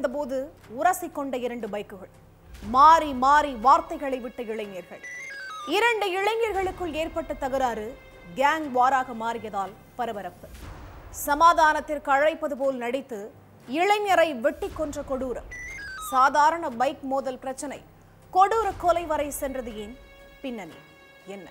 இருந்தபோது உரசிக்கொண்ட 2 பைக்குகள், மாறி மாறி வார்த்தைகளை விட்ட இளைஞர்கள். 2 இளைஞர்களுக்குள் ஏற்பட்ட தகராறு கேங் வாராக மாறியதால் பரபரப்பு. சமாதானத்திற்கு அழைப்பது போல் நடித்து இளைஞரை வெட்டி கொன்ற கொடூரம். சாதாரண பைக் மோதல் பிரச்சனை கொடூர கொலை வரை சென்றது ஏன்? பின்னணி என்ன?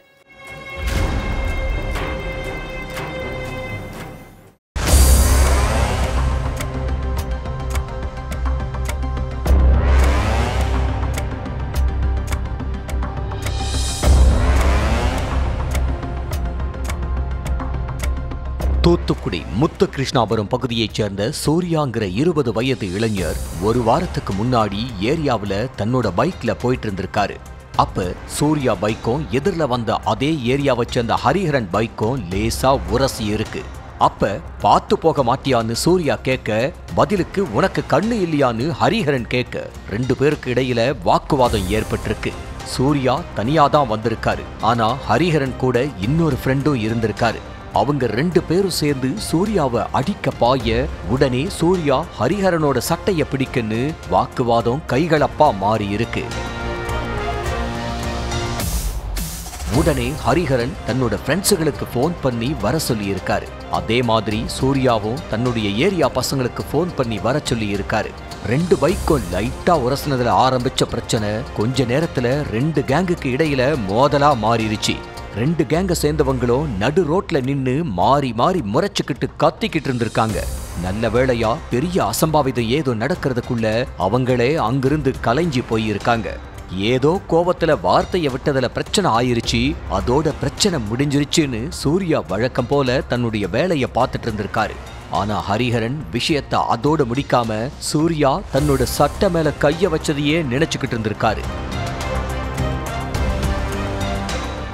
தூத்துக்குடி முத்துகிருஷ்ணாபுரம் பகுதியைச் சேர்ந்த சூர்யாங்கிற 20 வயது இளைஞர் ஒரு வாரத்துக்கு முன்னாடி ஏரியாவில் தன்னோட பைக்ல போயிட்டு இருந்திருக்காரு. அப்ப சூர்யா பைக்கும் எதிரில வந்த அதே ஏரியாவை சேர்ந்த ஹரிஹரன் பைக்கும் லேசா உரசி இருக்கு. அப்ப பார்த்து போக மாட்டியான்னு சூர்யா கேட்க, பதிலுக்கு உனக்கு கண்ணு இல்லையான்னு ஹரிஹரன் கேட்க 2 பேருக்கு இடையில வாக்குவாதம் ஏற்பட்டிருக்கு. சூர்யா தனியாதான் வந்திருக்காரு. ஆனா ஹரிஹரன் கூட இன்னொரு ஃப்ரெண்டும் இருந்திருக்காரு. அவங்க 2 பேரும் சேர்ந்து சூர்யாவை அடிக்க பாய, உடனே சூர்யா ஹரிஹரனோட சட்டைய பிடிக்குன்னு வாக்குவாதம் கைகளப்பா மாறி இருக்கு. உடனே ஹரிஹரன் தன்னோட ஃப்ரெண்ட்ஸுகளுக்கு போன் பண்ணி வர சொல்லி இருக்காரு. அதே மாதிரி சூர்யாவும் தன்னுடைய ஏரியா பசங்களுக்கு போன் பண்ணி வர சொல்லி இருக்காரு. 2 பைக்கும் லைட்டா உரசினதுல ஆரம்பிச்ச பிரச்சனை கொஞ்ச நேரத்துல 2 கேங்குக்கு இடையில மோதலா மாறிடுச்சு. 2 கேங்க சேர்ந்தவங்களும் நடு ரோட்ல நின்னு மாறி மாறி முறைச்சுக்கிட்டு கத்திக்கிட்டு இருந்திருக்காங்க. நல்ல வேளையா பெரிய அசம்பாவிதம் ஏதோ நடக்கிறதுக்குள்ள அவங்களே அங்கிருந்து கலைஞ்சி போயிருக்காங்க. ஏதோ கோவத்துல வார்த்தைய விட்டதுல பிரச்சனை ஆயிருச்சு, அதோட பிரச்சனை முடிஞ்சிருச்சுன்னு சூர்யா வழக்கம் போல தன்னுடைய வேலைய பார்த்துட்டு இருந்திருக்காரு. ஆனா ஹரிஹரன் விஷயத்தை அதோட முடிக்காம சூர்யா தன்னோட சட்டை மேல கைய வச்சதையே நினைச்சுக்கிட்டு இருந்திருக்காரு.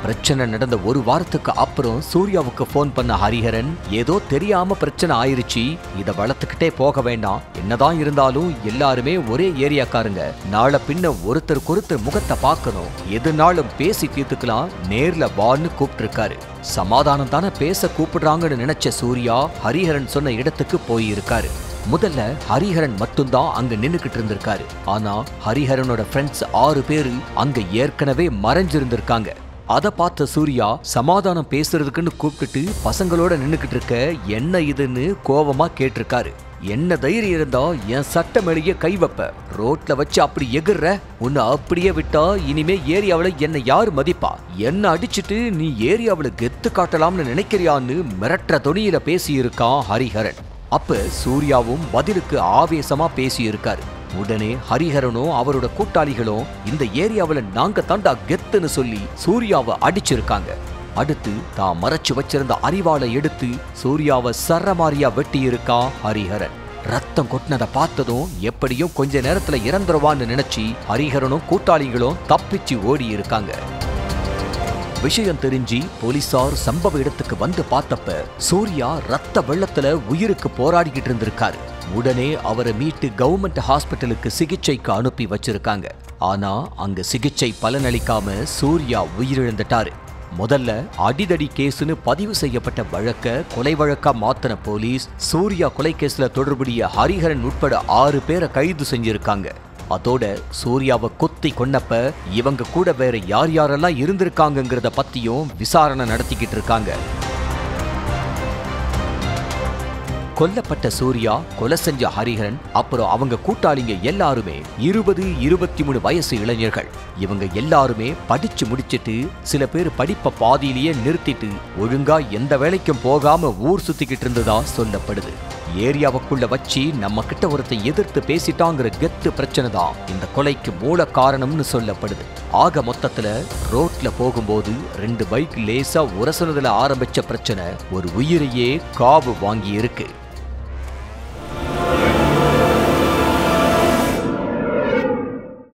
பிரச்சனை நடந்த ஒரு வாரத்துக்கு அப்புறம் சூர்யாவுக்கு போன் பண்ண ஹரிஹரன், ஏதோ தெரியாம பிரச்சனை ஆயிருச்சு, இத வளர்த்துக்கிட்டே போக வேண்டாம், என்னதான் இருந்தாலும் எல்லாருமே ஒரே ஏரியாக்காரங்க, நாளை பின்ன ஒருத்தருக்கு முகத்தை பார்க்கணும், எதுனாலும் பேசி தீர்த்துக்கலாம், நேர்ல வான்னு கூப்பிட்டு. சமாதானம் தானே பேச கூப்பிடுறாங்கன்னு நினைச்ச சூர்யா ஹரிஹரன் சொன்ன இடத்துக்கு போயிருக்காரு. முதல்ல ஹரிஹரன் மட்டும்தான் அங்க நின்னுக்கிட்டு இருந்திருக்காரு. ஆனா ஹரிஹரனோட ஃப்ரெண்ட்ஸ் 6 பேரு அங்க ஏற்கனவே மறைஞ்சிருந்திருக்காங்க. அதை பார்த்த சூர்யா சமாதானம் பேசுறதுக்குன்னு கூப்பிட்டுட்டு பசங்களோட நின்னுக்கிட்டு இருக்க, என்ன இதுன்னு கோவமா கேட்டிருக்காரு. என்ன தைரியம் இருந்தா என் சட்டை மேலேயே கை வைப்ப, ரோட்ல வச்சு அப்படி எகிர்ற, உன்னை அப்படியே விட்டா இனிமே ஏரியாவில என்ன யாரு மதிப்பா, என்ன அடிச்சுட்டு நீ ஏரியாவில கெத்து காட்டலாம்னு நினைக்கிறியான்னு மிரட்டுற தொனியில பேசியிருக்கான் ஹரிஹரன். அப்ப சூர்யாவும் பதிலுக்கு ஆவேசமா பேசியிருக்காரு. உடனே ஹரிஹரனும் அவரோட கூட்டாளிகளும் இந்த ஏரியாவில நாங்க தாண்டா கெத்துன்னு சொல்லி சூர்யாவை அடிச்சிருக்காங்க. அடுத்து தான் மறைச்சு வச்சிருந்த அரிவாளை எடுத்து சூர்யாவை சரமாரியா வெட்டி இருக்கான் ஹரிஹரன். ரத்தம் கொட்டினதை பார்த்ததும் எப்படியும் கொஞ்ச நேரத்துல இறந்துருவான்னு நினைச்சு ஹரிஹரனும் கூட்டாளிகளும் தப்பிச்சு ஓடி இருக்காங்க. விஷயம் தெரிஞ்சு போலீசார் சம்பவ இடத்துக்கு வந்து பார்த்தப்ப சூர்யா ரத்த வெள்ளத்துல உயிருக்கு போராடிக்கிட்டு இருந்திருக்காரு. உடனே அவரை மீட்டு கவர்மெண்ட் ஹாஸ்பிட்டலுக்கு சிகிச்சைக்கு அனுப்பி வச்சிருக்காங்க. ஆனா அங்க சிகிச்சை பலனளிக்காம சூர்யா உயிரிழந்துட்டாரு. முதல்ல அடிதடி கேஸ்னு பதிவு செய்யப்பட்ட வழக்க கொலை வழக்கா மாத்தின போலீஸ் சூர்யா கொலை கேஸ்ல தொடர்புடைய ஹரிஹரன் உட்பட 6 பேரை கைது செஞ்சிருக்காங்க. அதோட சூர்யாவை கொத்தி கொன்னப்ப இவங்க கூட வேற யார் யாரெல்லாம் இருந்திருக்காங்கிறத பத்தியும் விசாரணை நடத்திக்கிட்டு இருக்காங்க. கொல்லப்பட்ட சூர்யா, கொலை செஞ்ச ஹரிஹரன், அப்புறம் அவங்க கூட்டாளிங்க எல்லாருமே 20-23 வயசு இளைஞர்கள். இவங்க எல்லாருமே படிச்சு முடிச்சிட்டு சில பேர் படிப்பை பாதியிலேயே நிறுத்திட்டு ஒழுங்கா எந்த வேலைக்கும் போகாம ஊர் சுத்திக்கிட்டு இருந்ததா சொல்லப்படுது. ஏரியாவுக்குள்ள வச்சு நம்ம கிட்ட ஒருத்தை எதிர்த்து பேசிட்டாங்கிற கெத்து பிரச்சனை தான் இந்த கொலைக்கு மூல காரணம்னு சொல்லப்படுது. ஆக மொத்தத்துல ரோட்ல போகும்போது 2 பைக் லேசா உரசனதுல ஆரம்பிச்ச பிரச்சனை ஒரு உயிரையே காவு வாங்கி இருக்கு.